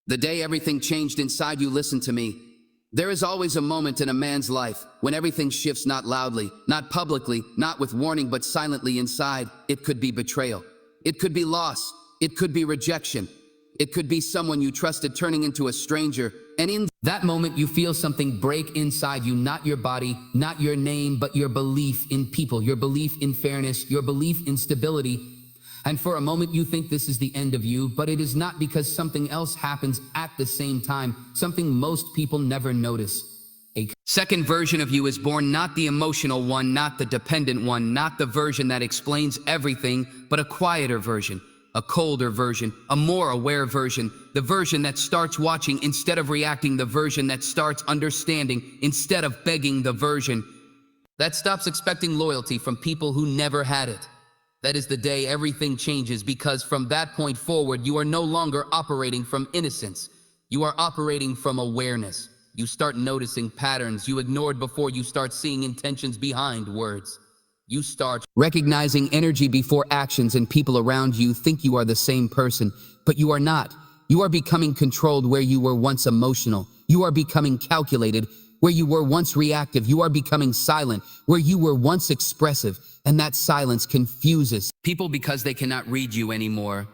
The day everything changed inside you, listen to me. There is always a moment in a man's life when everything shifts, not loudly, not publicly, not with warning, but silently inside. It could be betrayal. It could be loss. It could be rejection. It could be someone you trusted turning into a stranger. And in that moment, you feel something break inside you, not your body, not your name, but your belief in people, your belief in fairness, your belief in stability. And for a moment, you think this is the end of you, but it is not, because something else happens at the same time, something most people never notice. A second version of you is born, not the emotional one, not the dependent one, not the version that explains everything, but a quieter version, a colder version, a more aware version, the version that starts watching instead of reacting, the version that starts understanding instead of begging, the version that stops expecting loyalty from people who never had it. That is the day everything changes, because from that point forward, you are no longer operating from innocence. You are operating from awareness. You start noticing patterns you ignored before. You start seeing intentions behind words. You start recognizing energy before actions, and people around you think you are the same person, but you are not. You are becoming controlled where you were once emotional. You are becoming calculated where you were once reactive. You are becoming silent where you were once expressive, and that silence confuses people because they cannot read you anymore.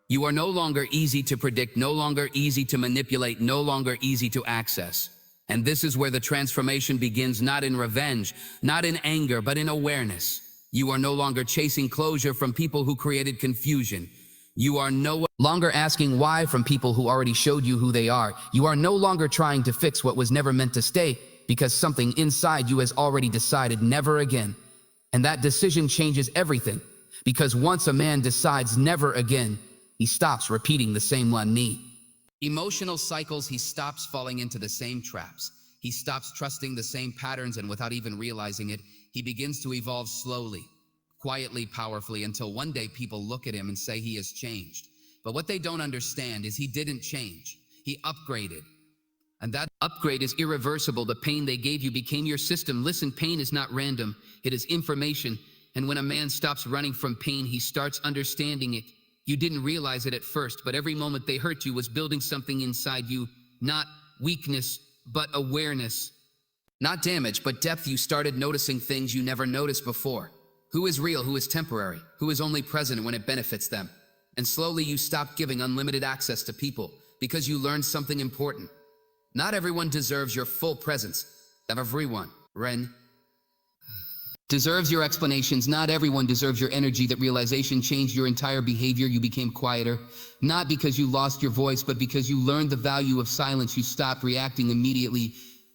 You are no longer easy to predict, no longer easy to manipulate, no longer easy to access. And this is where the transformation begins, not in revenge, not in anger, but in awareness. You are no longer chasing closure from people who created confusion. You are no longer asking why from people who already showed you who they are. You are no longer trying to fix what was never meant to stay, because something inside you has already decided never again. And that decision changes everything, because once a man decides never again, he stops repeating the same emotional cycles. He stops falling into the same traps. He stops trusting the same patterns, and without even realizing it, he begins to evolve slowly, quietly, powerfully, until one day people look at him and say he has changed. But what they don't understand is he didn't change. He upgraded. And that upgrade is irreversible. The pain they gave you became your system. Listen, pain is not random. It is information. And when a man stops running from pain, he starts understanding it. You didn't realize it at first, but every moment they hurt you was building something inside you. Not weakness, but awareness. Not damage, but depth. You started noticing things you never noticed before. Who is real? Who is temporary? Who is only present when it benefits them? And slowly you stopped giving unlimited access to people, because you learned something important. Not everyone deserves your full presence. Everyone, deserves your explanations. Not everyone deserves your energy. That realization changed your entire behavior. You became quieter, not because you lost your voice, but because you learned the value of silence. You stopped reacting immediately,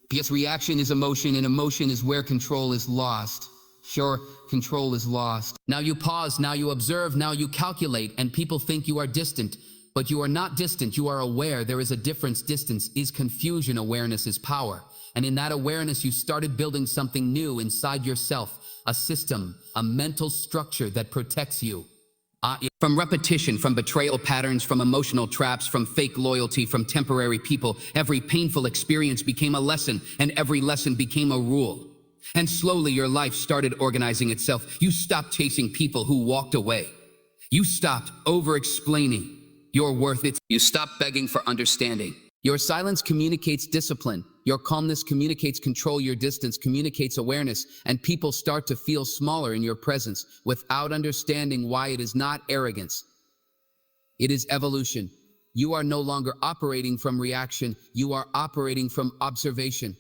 because reaction is emotion, and emotion is where control is lost. Sure, control is lost. Now you pause, now you observe, now you calculate, and people think you are distant. But you are not distant, you are aware. There is a difference. Distance is confusion, awareness is power. And in that awareness, you started building something new inside yourself, a system, a mental structure that protects you. From repetition, from betrayal patterns, from emotional traps, from fake loyalty, from temporary people, every painful experience became a lesson, and every lesson became a rule. And slowly your life started organizing itself. You stopped chasing people who walked away. You stopped over-explaining your worth. You stopped begging for understanding. Your silence communicates discipline. Your calmness communicates control. Your distance communicates awareness. And people start to feel smaller in your presence without understanding why. It is not arrogance. It is evolution. You are no longer operating from reaction. You are operating from observation.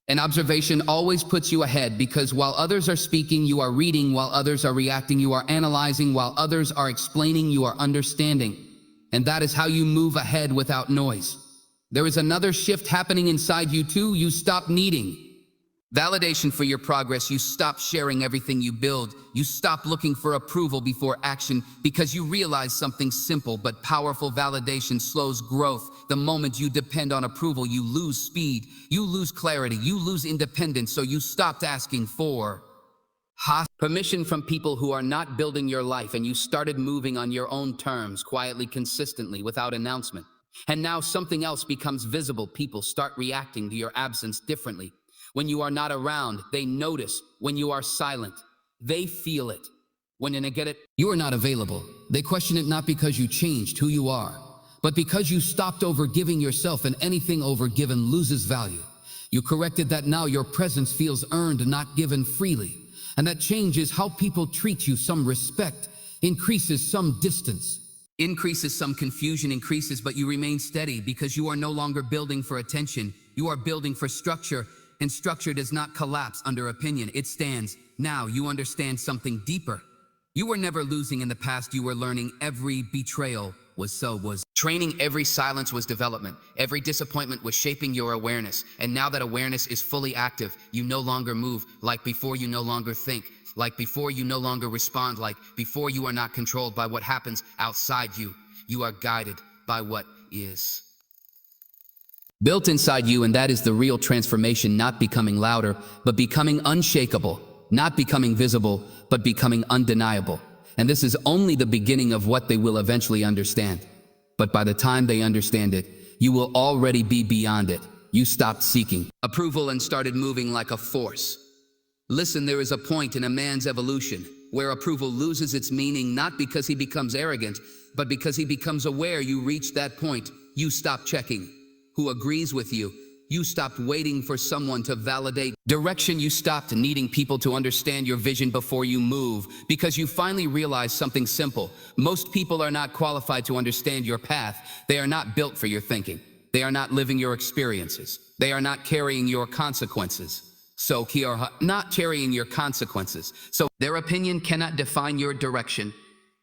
And observation always puts you ahead, because while others are speaking, you are reading. While others are reacting, you are analyzing. While others are explaining, you are understanding. And that is how you move ahead without noise. There is another shift happening inside you too. You stop needing validation for your progress. You stop sharing everything you build. You stop looking for approval before action, because you realize something simple but powerful. Validation slows growth. The moment you depend on approval, you lose speed, you lose clarity, you lose independence. So you stopped asking for permission from people who are not building your life, and you started moving on your own terms, quietly, consistently, without announcement. And now something else becomes visible. People start reacting to your absence differently. When you are not around, they notice. When you are silent, they feel it. When you get it, you are not available. They question it, not because you changed who you are, But because you stopped overgiving yourself, and anything overgiven loses value. You corrected that. Now your presence feels earned, not given freely. And that changes how people treat you. Some respect, increases some distance. Increases some confusion, increases, but you remain steady because you are no longer building for attention. You are building for structure, and structure does not collapse under opinion. It stands. Now you understand something deeper. You were never losing in the past. You were learning. Every betrayal was training. Every silence was development. Every disappointment was shaping your awareness. And now that awareness is fully active, you no longer move like before. You no longer think like before. You no longer respond like before. You are not controlled by what happens outside you. You are guided by what is built inside you, and that is the real transformation. Not becoming louder, but becoming unshakable. Not becoming visible, but becoming undeniable. And this is only the beginning of what they will eventually understand. But by the time they understand it, you will already be beyond it. You stopped seeking approval and started moving like a force. Listen, there is a point in a man's evolution where approval loses its meaning, not because he becomes arrogant, but because he becomes aware. You reach that point. You stop checking who agrees with you. You stopped waiting for someone to validate direction. You stopped needing people to understand your vision before you move, because you finally realized something simple. Most people are not qualified to understand your path. They are not built for your thinking. They are not living your experiences. They are not carrying your consequences. So not carrying your consequences. So their opinion cannot define your direction.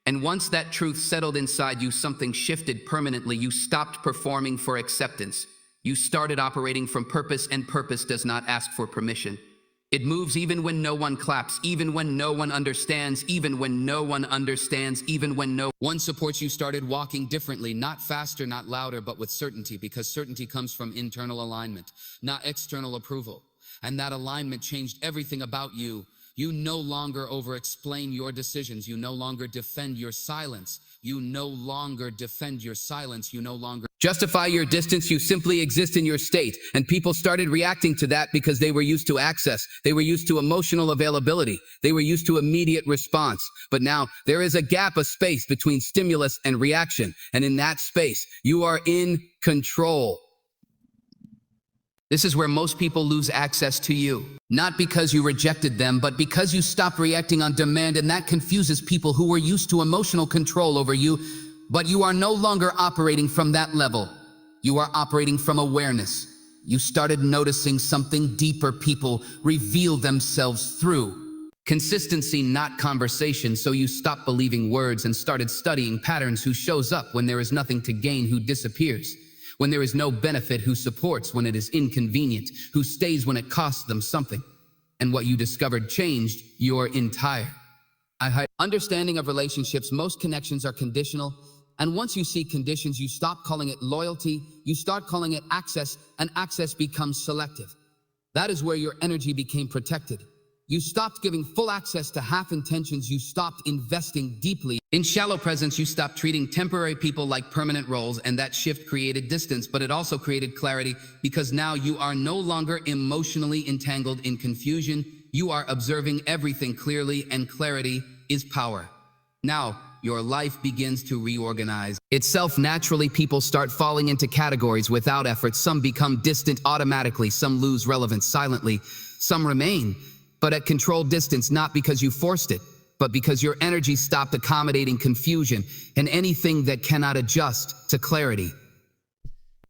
And once that truth settled inside you, something shifted permanently. You stopped performing for acceptance. You started operating from purpose, and purpose does not ask for permission. It moves even when no one claps, even when no one understands, even when no one understands, even when no one supports. You started walking differently, not faster, not louder, but with certainty, because certainty comes from internal alignment, not external approval. And that alignment changed everything about you. You no longer over-explain your decisions. You no longer defend your silence. You no longer defend your silence. You no longer justify your distance. You simply exist in your state. And people started reacting to that because they were used to access. They were used to emotional availability. They were used to immediate response. But now there is a gap, a space between stimulus and reaction. And in that space, you are in control. This is where most people lose access to you. Not because you rejected them, but because you stopped reacting on demand, and that confuses people who were used to emotional control over you. But you are no longer operating from that level. You are operating from awareness. You started noticing something deeper. People reveal themselves through consistency, not conversation. So you stopped believing words and started studying patterns. Who shows up when there is nothing to gain? Who disappears when there is no benefit? Who supports when it is inconvenient? Who stays when it costs them something? And what you discovered changed your entire understanding of relationships. Most connections are conditional. And once you see conditions, you stop calling it loyalty. You start calling it access, and access becomes selective. That is where your energy became protected. You stopped giving full access to half intentions. You stopped investing deeply in shallow presence. You stopped treating temporary people like permanent roles, and that shift created distance, but it also created clarity, because now you are no longer emotionally entangled in confusion. You are observing everything clearly, and clarity is power. Now, your life begins to reorganize itself naturally. People start falling into categories without effort. Some become distant automatically. Some lose relevance silently. Some remain, but at controlled distance, not because you forced it, but because your energy stopped accommodating confusion, and anything that cannot adjust to clarity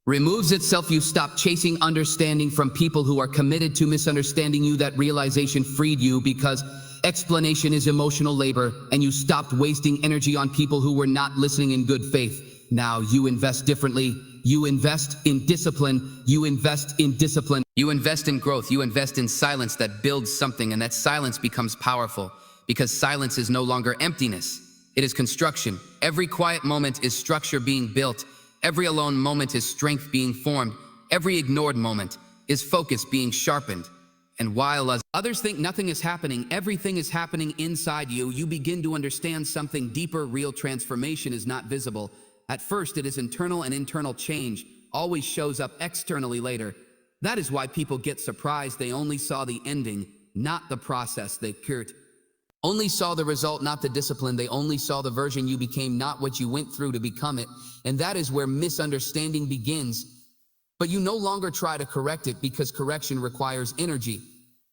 removes itself. You stop chasing understanding from people who are committed to misunderstanding you. That realization freed you, because explanation is emotional labor, and you stopped wasting energy on people who were not listening in good faith. Now you invest differently. You invest in discipline. You invest in discipline. You invest in growth. You invest in silence that builds something, and that silence becomes powerful, because silence is no longer emptiness. It is construction. Every quiet moment is structure being built. Every alone moment is strength being formed. Every ignored moment is focus being sharpened. And while others think nothing is happening, everything is happening inside you. You begin to understand something deeper. Real transformation is not visible. At first, it is internal, and internal change always shows up externally later. That is why people get surprised. They only saw the ending, not the process. They only saw the result, not the discipline. They only saw the version you became, not what you went through to become it. And that is where misunderstanding begins. But you no longer try to correct it because correction requires energy.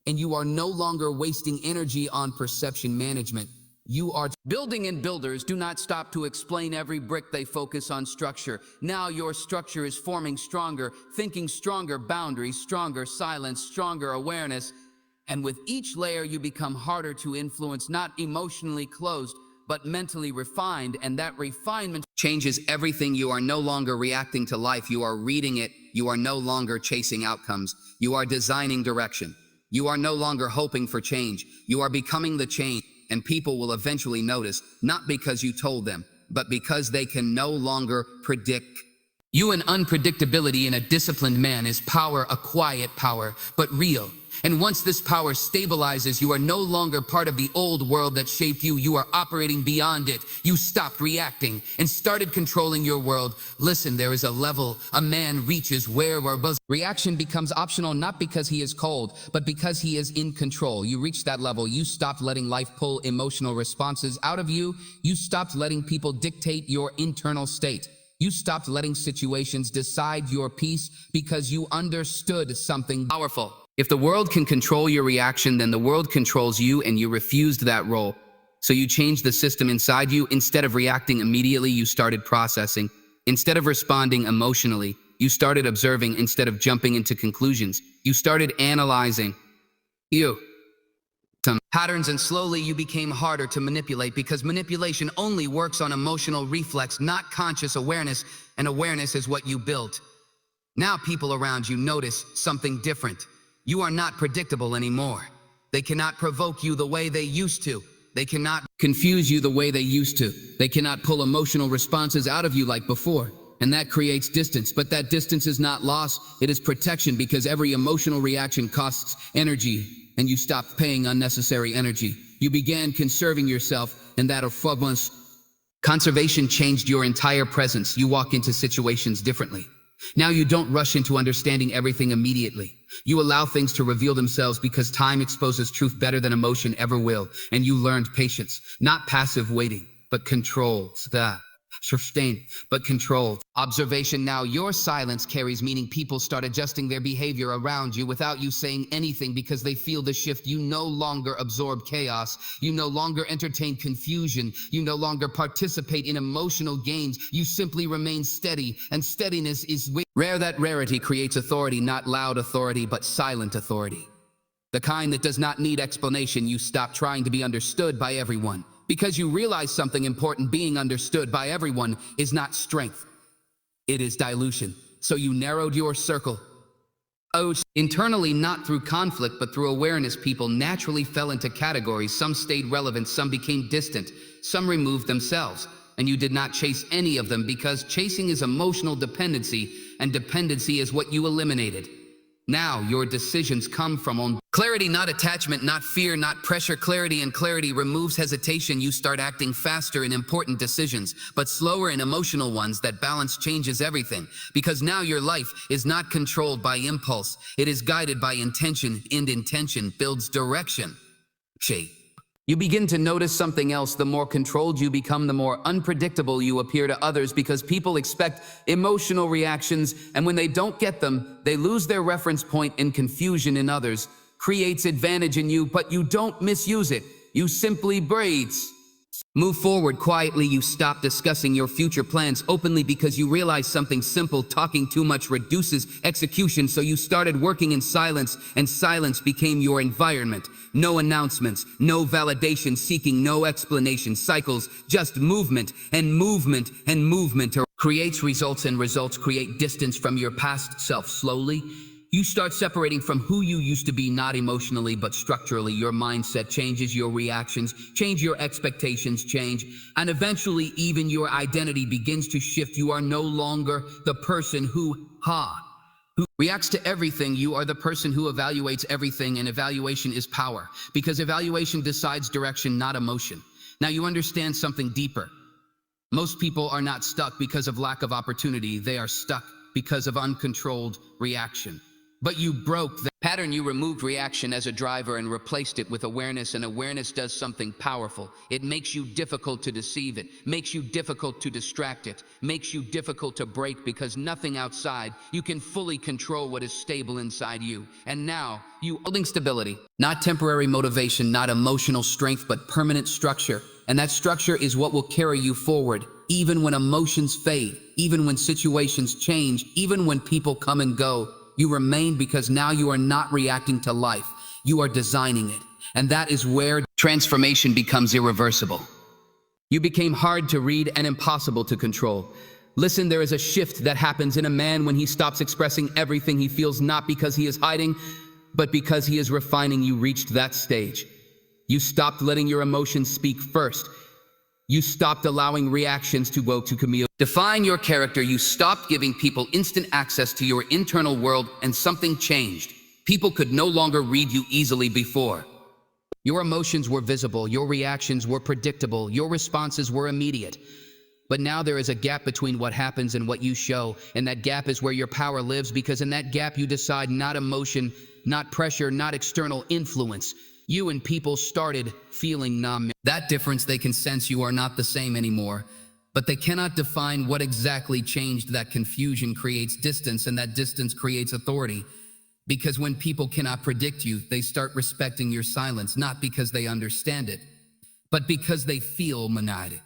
And you are no longer wasting energy on perception management. You are building, and builders do not stop to explain every brick. They focus on structure. Now your structure is forming stronger, thinking stronger, boundaries stronger, silence stronger, awareness. And with each layer you become harder to influence, not emotionally closed, but mentally refined. And that refinement changes everything. You are no longer reacting to life. You are reading it. You are no longer chasing outcomes. You are designing direction. You are no longer hoping for change. You are becoming the change. And people will eventually notice, not because you told them, but because they can no longer predict. You and unpredictability in a disciplined man is power, a quiet power, but real. And once this power stabilizes, you are no longer part of the old world that shaped you. You are operating beyond it. You stopped reacting and started controlling your world. Listen, there is a level a man reaches where reaction becomes optional, not because he is cold, but because he is in control. You reach that level. You stopped letting life pull emotional responses out of you. You stopped letting people dictate your internal state. You stopped letting situations decide your peace because you understood something powerful. If the world can control your reaction, then the world controls you, and you refused that role. So you changed the system inside you. Instead of reacting immediately, you started processing. Instead of responding emotionally, you started observing. Instead of jumping into conclusions, you started analyzing. Some patterns, and slowly you became harder to manipulate because manipulation only works on emotional reflex, not conscious awareness, and awareness is what you built. Now people around you notice something different. You are not predictable anymore. They cannot provoke you the way they used to. They cannot confuse you the way they used to. They cannot pull emotional responses out of you like before. And that creates distance. But that distance is not loss, it is protection, because every emotional reaction costs energy, and you stopped paying unnecessary energy. You began conserving yourself, and that focus. Conservation changed your entire presence. You walk into situations differently. Now you don't rush into understanding everything immediately. You allow things to reveal themselves because time exposes truth better than emotion ever will. And you learned patience, not passive waiting, but control. Sustained, but controlled. Observation. Now your silence carries meaning. People start adjusting their behavior around you without you saying anything because they feel the shift. You no longer absorb chaos. You no longer entertain confusion. You no longer participate in emotional games. You simply remain steady, and steadiness is rare. That rarity creates authority, not loud authority, but silent authority. The kind that does not need explanation. You stop trying to be understood by everyone. Because you realize something important: being understood by everyone is not strength. It is dilution. So you narrowed your circle. Internally, not through conflict, but through awareness. People naturally fell into categories. Some stayed relevant, some became distant, some removed themselves. And you did not chase any of them because chasing is emotional dependency, and dependency is what you eliminated. Now your decisions come from clarity, not attachment, not fear, not pressure. Clarity, and clarity removes hesitation. You start acting faster in important decisions, but slower in emotional ones. That balance changes everything, because now your life is not controlled by impulse. It is guided by intention, and intention builds direction. You begin to notice something else. The more controlled you become, the more unpredictable you appear to others, because people expect emotional reactions, and when they don't get them, they lose their reference point. In confusion in others creates advantage in you, but you don't misuse it. You simply breathe. Move forward quietly. You stop discussing your future plans openly because you realize something simple: talking too much reduces execution. So you started working in silence, and silence became your environment. No announcements, no validation seeking, no explanation cycles, just movement, and movement, and movement creates results, and results create distance from your past self. Slowly, you start separating from who you used to be, not emotionally, but structurally. Your mindset changes, your reactions change, your expectations change, and eventually even your identity begins to shift. You are no longer the person who reacts to everything. You are the person who evaluates everything, and evaluation is power, because evaluation decides direction, not emotion. Now you understand something deeper. Most people are not stuck because of lack of opportunity. They are stuck because of uncontrolled reaction. But you broke the Pattern, you removed reaction as a driver and replaced it with awareness, and awareness does something powerful. It makes you difficult to deceive it, makes you difficult to distract it, makes you difficult to break, because nothing outside, you can fully control what is stable inside you. And now, you building stability, not temporary motivation, not emotional strength, but permanent structure. And that structure is what will carry you forward, even when emotions fade, even when situations change, even when people come and go. You remain because now you are not reacting to life. You are designing it. And that is where transformation becomes irreversible. You became hard to read and impossible to control. Listen, there is a shift that happens in a man when he stops expressing everything he feels, not because he is hiding, but because he is refining. You reached that stage. You stopped letting your emotions speak first. You stopped allowing reactions to go to chameleon. Define your character. You stopped giving people instant access to your internal world, and something changed. People could no longer read you easily before. Your emotions were visible, your reactions were predictable, your responses were immediate. But now there is a gap between what happens and what you show, and that gap is where your power lives, because in that gap you decide, not emotion, not pressure, not external influence. You and people started feeling numb. That difference, they can sense you are not the same anymore, but they cannot define what exactly changed. That confusion creates distance, and that distance creates authority. Because when people cannot predict you, they start respecting your silence, not because they understand it, but because they feel manipulated.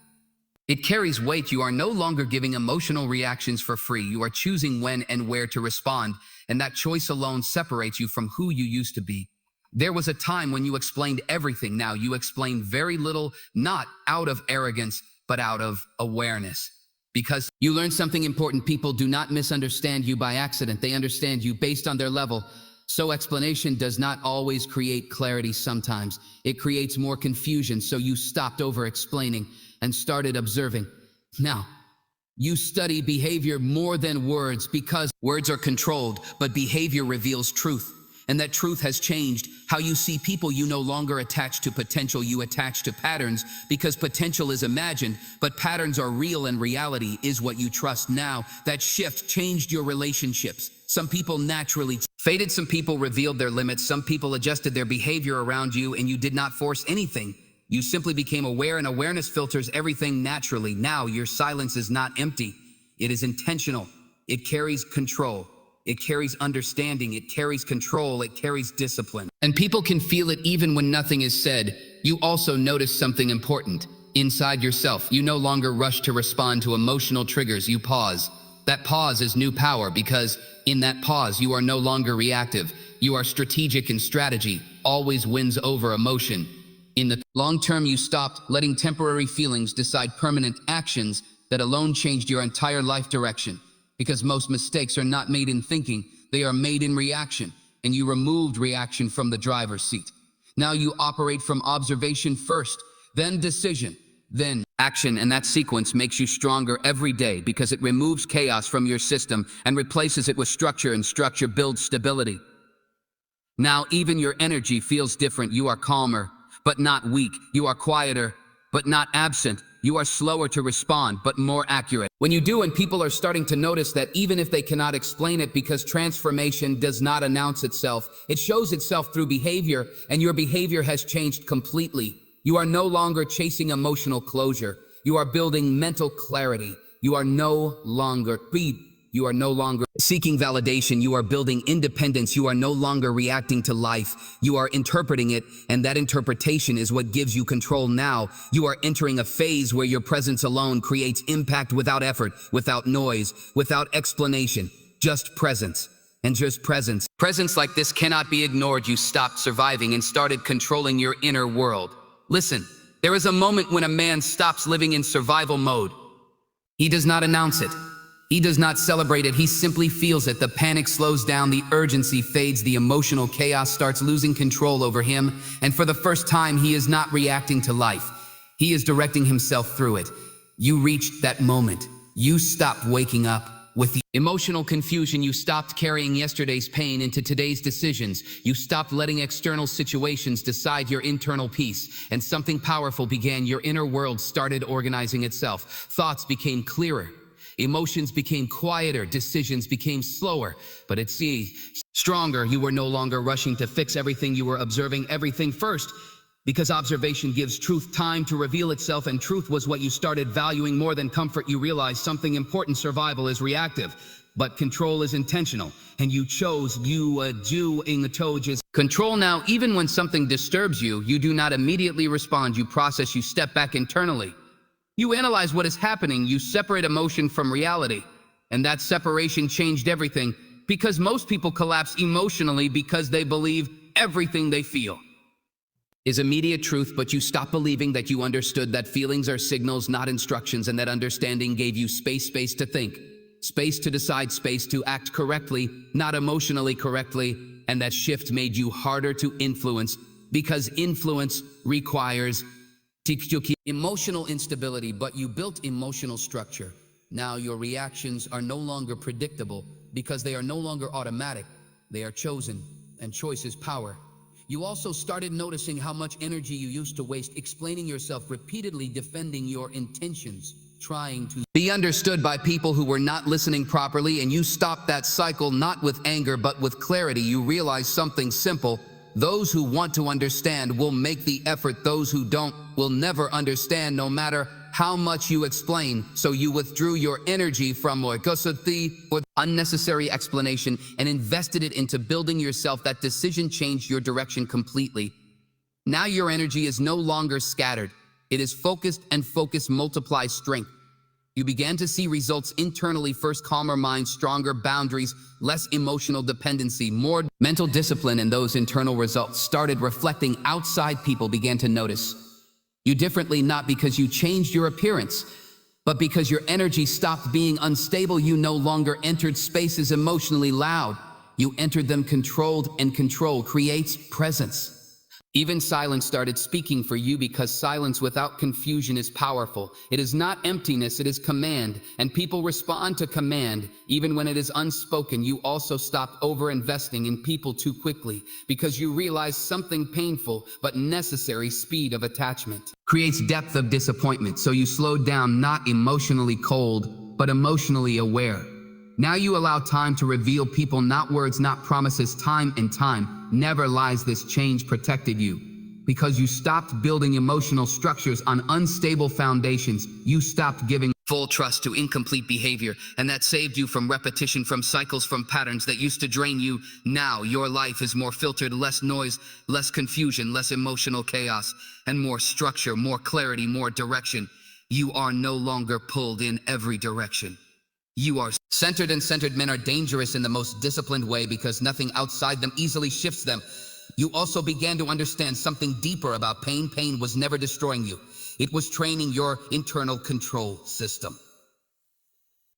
It carries weight. You are no longer giving emotional reactions for free. You are choosing when and where to respond, and that choice alone separates you from who you used to be. There was a time when you explained everything. Now you explain very little, not out of arrogance, but out of awareness. Because you learned something important. People do not misunderstand you by accident. They understand you based on their level. So explanation does not always create clarity. Sometimes it creates more confusion. So you stopped over-explaining and started observing. Now, you study behavior more than words, because words are controlled, but behavior reveals truth. And that truth has changed how you see people. You no longer attach to potential, you attach to patterns, because potential is imagined, but patterns are real, and reality is what you trust. Now, that shift changed your relationships. Some people naturally faded, some people revealed their limits, some people adjusted their behavior around you, and you did not force anything. You simply became aware, and awareness filters everything naturally. Now, your silence is not empty, it is intentional. It carries control. It carries understanding, it carries control, it carries discipline. And people can feel it even when nothing is said. You also notice something important. Inside yourself, you no longer rush to respond to emotional triggers, you pause. That pause is new power, because in that pause, you are no longer reactive. You are strategic, and strategy always wins over emotion. In the long term, you stopped letting temporary feelings decide permanent actions that alone changed your entire life direction. Because most mistakes are not made in thinking, they are made in reaction, and you removed reaction from the driver's seat. Now you operate from observation first, then decision, then action, and that sequence makes you stronger every day, because it removes chaos from your system and replaces it with structure, and structure builds stability. Now even your energy feels different. You are calmer, but not weak. You are quieter, but not absent. You are slower to respond, but more accurate. When you do, and people are starting to notice that, even if they cannot explain it, because transformation does not announce itself, it shows itself through behavior, and your behavior has changed completely. You are no longer chasing emotional closure. You are building mental clarity. You are no longer seeking validation. You are building independence. You are no longer reacting to life. You are interpreting it, and that interpretation is what gives you control. Now, you are entering a phase where your presence alone creates impact, without effort, without noise, without explanation, just presence. And just presence. Presence like this cannot be ignored. You stopped surviving and started controlling your inner world. Listen, there is a moment when a man stops living in survival mode. He does not announce it. He does not celebrate it. He simply feels it. The panic slows down, the urgency fades, the emotional chaos starts losing control over him, and for the first time, he is not reacting to life. He is directing himself through it. You reached that moment. You stopped waking up with the emotional confusion. You stopped carrying yesterday's pain into today's decisions. You stopped letting external situations decide your internal peace, and something powerful began. Your inner world started organizing itself. Thoughts became clearer. Emotions became quieter, decisions became slower, but it's Stronger, you were no longer rushing to fix everything, you were observing everything first. Because observation gives truth time to reveal itself, and truth was what you started valuing more than comfort. You realized something important: survival is reactive, but control is intentional. And you chose control now. Even when something disturbs you, you do not immediately respond. You process, you step back internally. You analyze what is happening, you separate emotion from reality. And that separation changed everything, because most people collapse emotionally because they believe everything they feel is immediate truth, but you stop believing that you understood that feelings are signals, not instructions, and that understanding gave you space to think, space to decide, space to act correctly, not emotionally correctly, and that shift made you harder to influence, because influence requires emotional instability, but you built emotional structure. Now your reactions are no longer predictable, because they are no longer automatic, they are chosen, and choice is power. You also started noticing how much energy you used to waste explaining yourself repeatedly, defending your intentions, trying to be understood by people who were not listening properly, and you stopped that cycle, not with anger but with clarity. You realized something simple: those who want to understand will make the effort, those who don't will never understand, no matter how much you explain. So you withdrew your energy from unnecessary explanation and invested it into building yourself. That decision changed your direction completely. Now your energy is no longer scattered. It is focused, and focus multiplies strength. You began to see results internally first: calmer mind, stronger boundaries, less emotional dependency, more mental discipline, and those internal results started reflecting outside. People began to notice you differently, not because you changed your appearance, but because your energy stopped being unstable. You no longer entered spaces emotionally loud. You entered them controlled, and control creates presence. Even silence started speaking for you, because silence without confusion is powerful. It is not emptiness, it is command, and people respond to command even when it is unspoken. You also stopped over-investing in people too quickly, because you realized something painful but necessary: speed of attachment creates depth of disappointment. So you slowed down, not emotionally cold, but emotionally aware. Now you allow time to reveal people, not words, not promises. Time and time never lies. This change protected you, because you stopped building emotional structures on unstable foundations. You stopped giving full trust to incomplete behavior, and that saved you from repetition, from cycles, from patterns that used to drain you. Now your life is more filtered: less noise, less confusion, less emotional chaos, and more structure, more clarity, more direction. You are no longer pulled in every direction. You are centered, and centered men are dangerous in the most disciplined way, because nothing outside them easily shifts them. You also began to understand something deeper about pain. Pain was never destroying you. It was training your internal control system.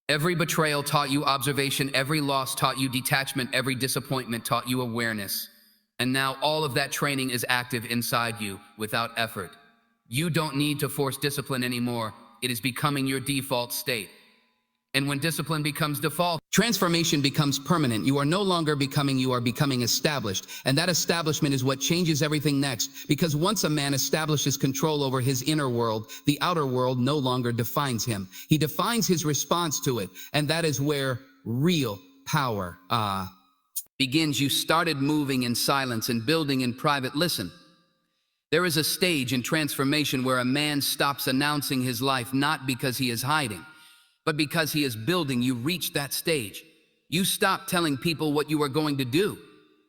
Every betrayal taught you observation, every loss taught you detachment, every disappointment taught you awareness. And now all of that training is active inside you without effort. You don't need to force discipline anymore. It is becoming your default state. And when discipline becomes default, transformation becomes permanent. You are no longer becoming, you are becoming established. And that establishment is what changes everything next. Because once a man establishes control over his inner world, the outer world no longer defines him. He defines his response to it. And that is where real power begins. You started moving in silence and building in private. Listen, there is a stage in transformation where a man stops announcing his life, not because he is hiding, but because he is building. You reached that stage. You stopped telling people what you were going to do.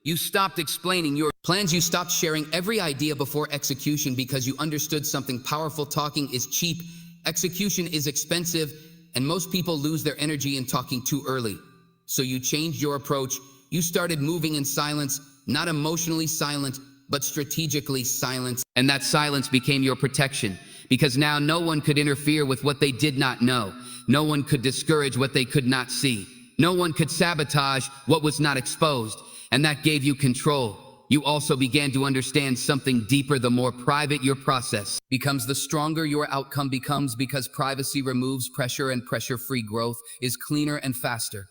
You stopped explaining your plans. You stopped sharing every idea before execution, because you understood something powerful: talking is cheap, execution is expensive, and most people lose their energy in talking too early. So you changed your approach. You started moving in silence, not emotionally silent, but strategically silent. And that silence became your protection, because now no one could interfere with what they did not know. No one could discourage what they could not see. No one could sabotage what was not exposed. And that gave you control. You also began to understand something deeper: the more private your process becomes, the stronger your outcome becomes, because privacy removes pressure, and pressure-free growth is cleaner and faster.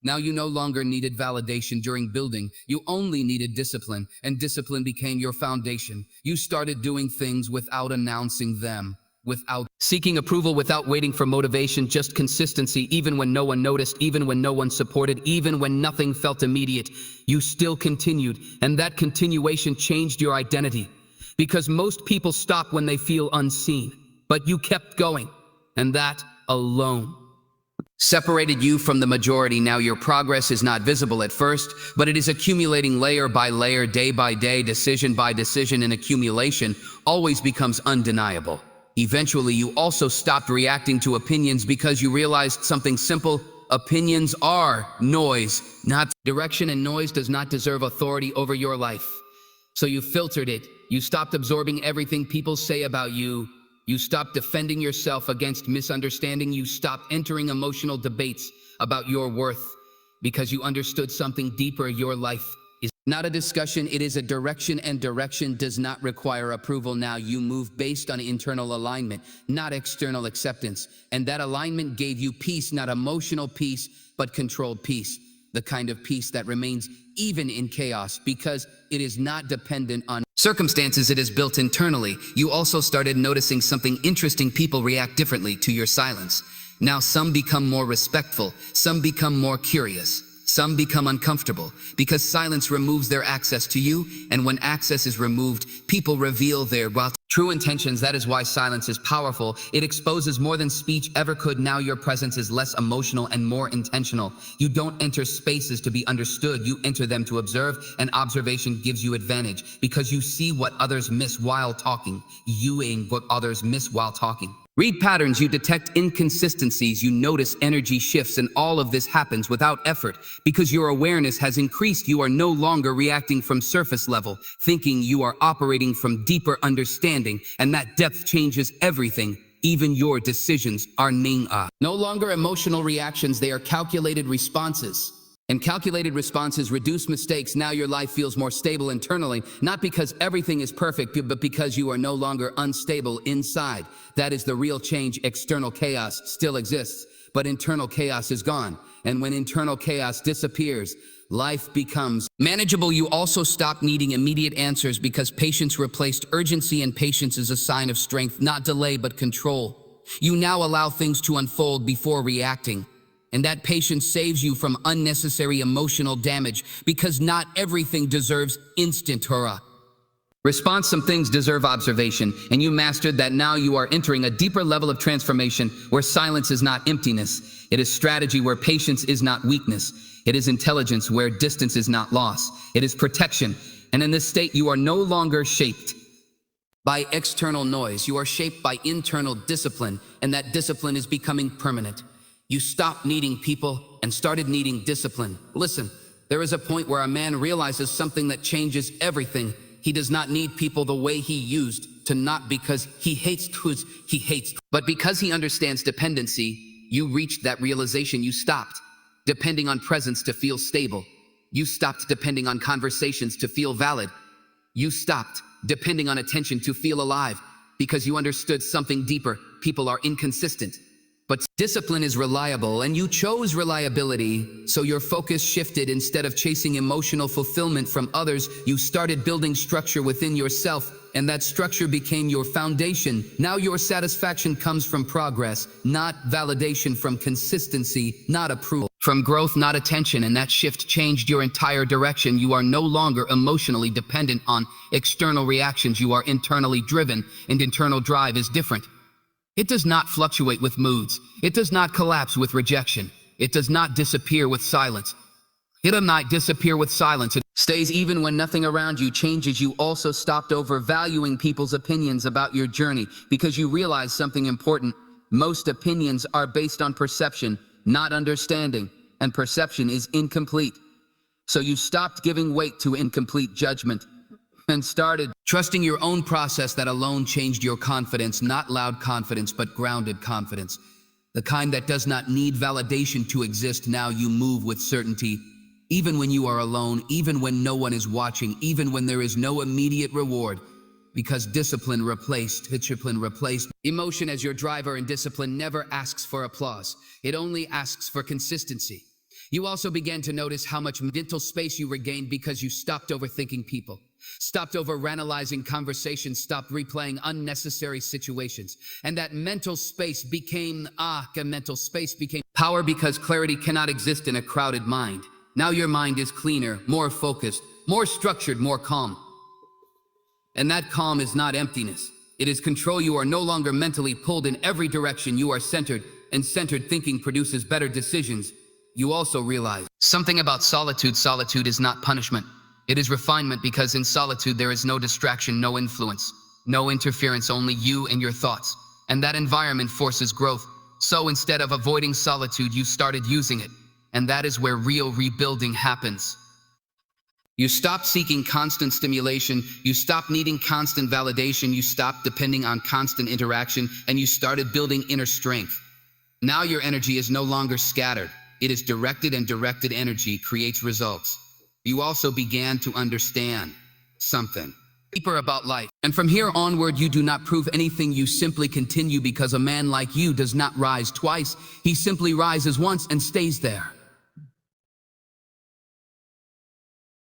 Now you no longer needed validation during building. You only needed discipline, and discipline became your foundation. You started doing things without announcing them. without seeking approval, without waiting for motivation, just consistency. Even when no one noticed, even when no one supported, even when nothing felt immediate, you still continued, and that continuation changed your identity. Because most people stop when they feel unseen, but you kept going, and that alone separated you from the majority. Now your progress is not visible at first, but it is accumulating layer by layer, day by day, decision by decision, and accumulation always becomes undeniable. Eventually, you also stopped reacting to opinions because you realized something simple: opinions are noise, not direction, and noise does not deserve authority over your life. So you filtered it. You stopped absorbing everything people say about you. You stopped defending yourself against misunderstanding. You stopped entering emotional debates about your worth because you understood something deeper. Your life is not a discussion, it is a direction, and direction does not require approval. Now you move based on internal alignment, not external acceptance. And that alignment gave you peace, not emotional peace, but controlled peace. The kind of peace that remains even in chaos because it is not dependent on circumstances, it is built internally. You also started noticing something interesting: people react differently to your silence. Now some become more respectful, some become more curious, some become uncomfortable, because silence removes their access to you, and when access is removed, people reveal their true intentions. That is why silence is powerful. It exposes more than speech ever could. Now your presence is less emotional and more intentional. You don't enter spaces to be understood, you enter them to observe, and observation gives you advantage because you see what others miss while talking. You aim what others miss while talking. Read patterns, you detect inconsistencies, you notice energy shifts, and all of this happens without effort because your awareness has increased. You are no longer reacting from surface level thinking, you are operating from deeper understanding, and that depth changes everything. Even your decisions are no longer emotional reactions, they are calculated responses. And calculated responses reduce mistakes. Now your life feels more stable internally, not because everything is perfect, but because you are no longer unstable inside. That is the real change. External chaos still exists, but internal chaos is gone. And when internal chaos disappears, life becomes manageable. You also stop needing immediate answers because patience replaced urgency, and patience is a sign of strength, not delay, but control. You now allow things to unfold before reacting. And that patience saves you from unnecessary emotional damage because not everything deserves instant hurrah response. Some things deserve observation, and you mastered that. Now you are entering a deeper level of transformation where silence is not emptiness. It is strategy, where patience is not weakness. It is intelligence, where distance is not loss. It is protection. And in this state, you are no longer shaped by external noise. You are shaped by internal discipline, and that discipline is becoming permanent. You stopped needing people and started needing discipline. Listen, there is a point where a man realizes something that changes everything. He does not need people the way he used to, not because he hates who he hates, but because he understands dependency. You reached that realization. You stopped depending on presence to feel stable. You stopped depending on conversations to feel valid. You stopped depending on attention to feel alive because you understood something deeper. People are inconsistent, but discipline is reliable, and you chose reliability, so your focus shifted. Instead of chasing emotional fulfillment from others, you started building structure within yourself, and that structure became your foundation. Now your satisfaction comes from progress, not validation; from consistency, not approval; from growth, not attention. And that shift changed your entire direction. You are no longer emotionally dependent on external reactions. You are internally driven, and internal drive is different. It does not fluctuate with moods. It does not collapse with rejection. It does not disappear with silence. It does not disappear with silence. It stays even when nothing around you changes. You also stopped overvaluing people's opinions about your journey because you realized something important. Most opinions are based on perception, not understanding, and perception is incomplete. So you stopped giving weight to incomplete judgment and started trusting your own process. That alone changed your confidence, not loud confidence, but grounded confidence. The kind that does not need validation to exist. Now you move with certainty, even when you are alone, even when no one is watching, even when there is no immediate reward, because discipline replaced emotion as your driver, and discipline never asks for applause. It only asks for consistency. You also began to notice how much mental space you regained because you stopped overthinking people. stopped overanalyzing conversations, stopped replaying unnecessary situations. And that mental space became power, because clarity cannot exist in a crowded mind. Now your mind is cleaner, more focused, more structured, more calm. And that calm is not emptiness. It is control. You are no longer mentally pulled in every direction. You are centered, and centered thinking produces better decisions. You also realize something about solitude. Solitude is not punishment. It is refinement, because in solitude there is no distraction, no influence, no interference, only you and your thoughts. And that environment forces growth. So instead of avoiding solitude, you started using it. And that is where real rebuilding happens. You stopped seeking constant stimulation, you stopped needing constant validation, you stopped depending on constant interaction, and you started building inner strength. Now your energy is no longer scattered. It is directed, and directed energy creates results. You also began to understand something deeper about life. And from here onward, you do not prove anything, you simply continue, because a man like you does not rise twice. He simply rises once and stays there.